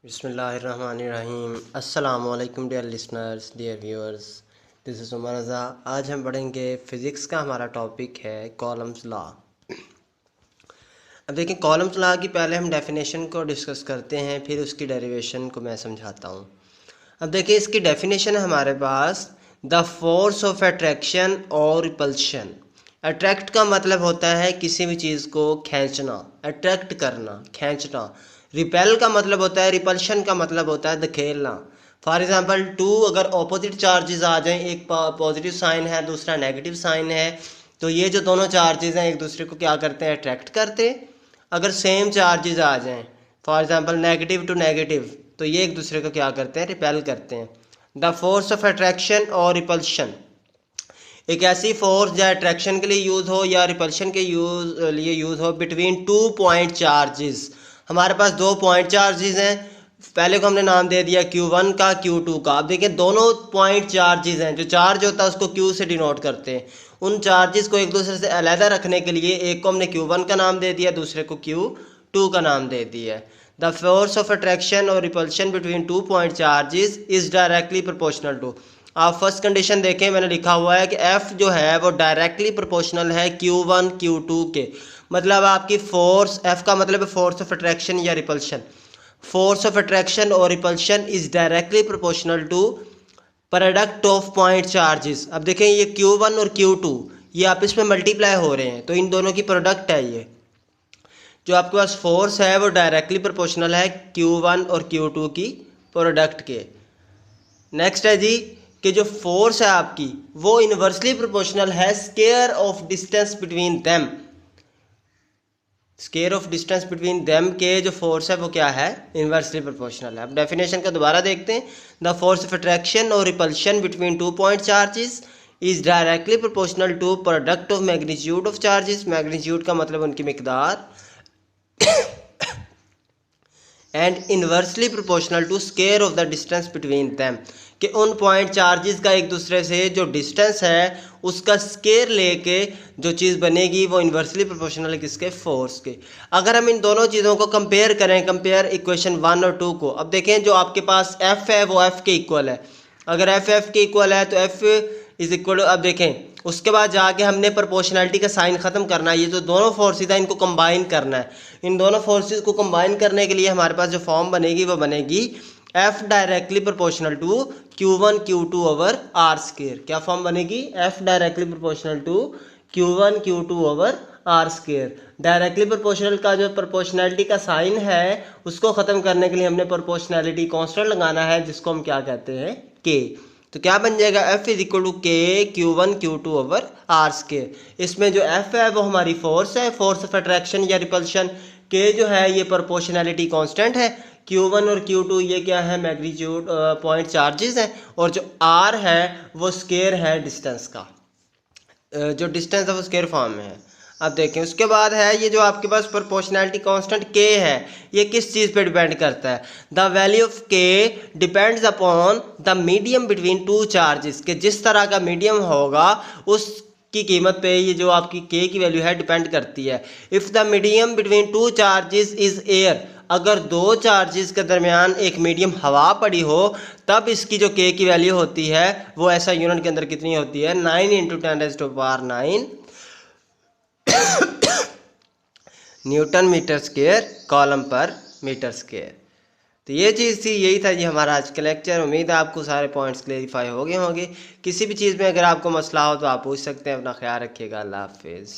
बिस्मिल्लाहिर्रहमानिर्रहीम। अस्सलाम वालेकुम dear listeners, dear viewers, this is Umar Raza. आज हम पढ़ेंगे फ़िज़िक्स का हमारा टॉपिक है कॉलम्स लॉ। अब देखिए, कॉलम्स लॉ की पहले हम डेफिनेशन को डिस्कस करते हैं, फिर उसकी डेरिवेशन को मैं समझाता हूँ। अब देखिए, इसकी डेफिनेशन है हमारे पास द फोर्स ऑफ अट्रैक्शन और रिपल्शन। अट्रैक्ट का मतलब होता है किसी भी चीज़ को खींचना, अट्रैक्ट करना, खींचना। रिपेल का मतलब होता है, रिपल्शन का मतलब होता है धकेलना। फॉर एग्जांपल टू अगर ऑपोजिट चार्जेस आ जाएं, एक पॉजिटिव साइन है दूसरा नेगेटिव साइन है, तो ये जो दोनों चार्जेस हैं एक दूसरे को क्या करते हैं, अट्रैक्ट करते हैं। अगर सेम चार्जेस आ जाएं, for example negative to negative, तो ये एक दूसरे को क्या करते हैं, रिपेल करते हैं। द फोर्स ऑफ अट्रैक्शन और रिपल्शन एक ऐसी फोर्स जो अट्रैक्शन के लिए यूज़ हो या रिपल्शन के लिए यूज़ हो बिटवीन टू पॉइंट चार्जेस। हमारे पास दो पॉइंट चार्जेस हैं, पहले को हमने नाम दे दिया Q1 का, Q2 का। अब देखिए, दोनों पॉइंट चार्जेस हैं, जो चार्ज होता है उसको Q से डिनोट करते हैं। उन चार्जेस को एक दूसरे से अलहदा रखने के लिए एक को हमने Q1 का नाम दे दिया, दूसरे को Q2 का नाम दे दिया। द फोर्स ऑफ अट्रैक्शन और repulsion between two point charges is directly proportional to. आप फर्स्ट कंडीशन देखें, मैंने लिखा हुआ है कि F जो है वो डायरेक्टली प्रोपोर्शनल है Q1 Q2 के। मतलब आपकी फोर्स, F का मतलब है फोर्स ऑफ अट्रैक्शन या रिपल्शन। फोर्स ऑफ अट्रैक्शन और repulsion is directly proportional to product of point charges. अब देखें, ये Q1 और Q2 ये आपस में मल्टीप्लाई हो रहे हैं, तो इन दोनों की प्रोडक्ट है। ये जो आपके पास फोर्स है वो डायरेक्टली प्रोपोर्शनल है Q1 और Q2 की प्रोडक्ट के। नेक्स्ट है जी कि जो फोर्स है आपकी वो इनवर्सली प्रोपोर्शनल है square of distance between them. Square of distance between them के जो फोर्स है वो क्या है, इनवर्सली प्रोपोर्शनल है। अब डेफिनेशन को दोबारा देखते हैं। द फोर्स ऑफ अट्रैक्शन और repulsion between two point charges is directly proportional to product of magnitude of charges. Magnitude का मतलब उनकी मिकदार, and inversely proportional to square of the distance between them, कि उन पॉइंट चार्जेस का एक दूसरे से जो डिस्टेंस है उसका स्क्वायर लेके जो चीज़ बनेगी वो इनवर्सली प्रोपोर्शनल है किसके, फोर्स के। अगर हम इन दोनों चीज़ों को कंपेयर करें, कंपेयर इक्वेशन 1 और 2 को, अब देखें जो आपके पास F है वो F के इक्वल है। अगर F के इक्वल है तो F इज इक्वल, अब देखें उसके बाद जाके हमने प्रोपोर्शनैलिटी का साइन ख़त्म करना है। ये जो दोनों फोर्सेज हैं इनको कंबाइन करना है। इन दोनों फोर्सेज को कंबाइन करने के लिए हमारे पास जो फॉर्म बनेगी वो बनेगी F directly proportional to Q1 Q2 over R square. क्या फॉर्म बनेगी, F directly proportional to Q1 Q2 over R square. Directly proportional का जो प्रोपोर्शनैलिटी का साइन है उसको ख़त्म करने के लिए हमने प्रोपोर्शनैलिटी कांस्टेंट लगाना है, जिसको हम क्या कहते हैं, K। तो क्या बन जाएगा, F इज इक्वल टू के Q1 Q2 over R square. इसमें जो F है वो हमारी फोर्स है, फोर्स ऑफ अट्रैक्शन या रिपल्शन। K जो है ये प्रोपोर्शनैलिटी कांस्टेंट है। Q1 और Q2 ये क्या है, मैग्नीट्यूड पॉइंट चार्जेस हैं। और जो R है वो स्क्वायर है डिस्टेंस का, जो डिस्टेंस है वो स्क्वायर फॉर्म में है। अब देखें उसके बाद है ये जो आपके पास प्रोपोर्शनैलिटी कांस्टेंट K है, ये किस चीज़ पे डिपेंड करता है, the value of K depends upon the medium between two charges, के जिस तरह का मीडियम होगा उसकी कीमत पे ये जो आपकी K की वैल्यू है डिपेंड करती है। If the medium between two charges is air, अगर दो चार्जेस के दरमियान एक मीडियम हवा पड़ी हो तब इसकी जो K की वैल्यू होती है वो ऐसा यूनिट के अंदर कितनी होती है, 9 × 10⁻⁹ न्यूटन मीटर स्क्वायर कॉलम पर मीटर स्क्वायर। तो ये चीज़ थी, यही था जी हमारा आज का लेक्चर। उम्मीद है आपको सारे पॉइंट्स क्लेरिफाई हो गए होंगे। किसी भी चीज़ में अगर आपको मसला हो तो आप पूछ सकते हैं। अपना ख्याल रखिएगा। अल्लाह हाफिज़।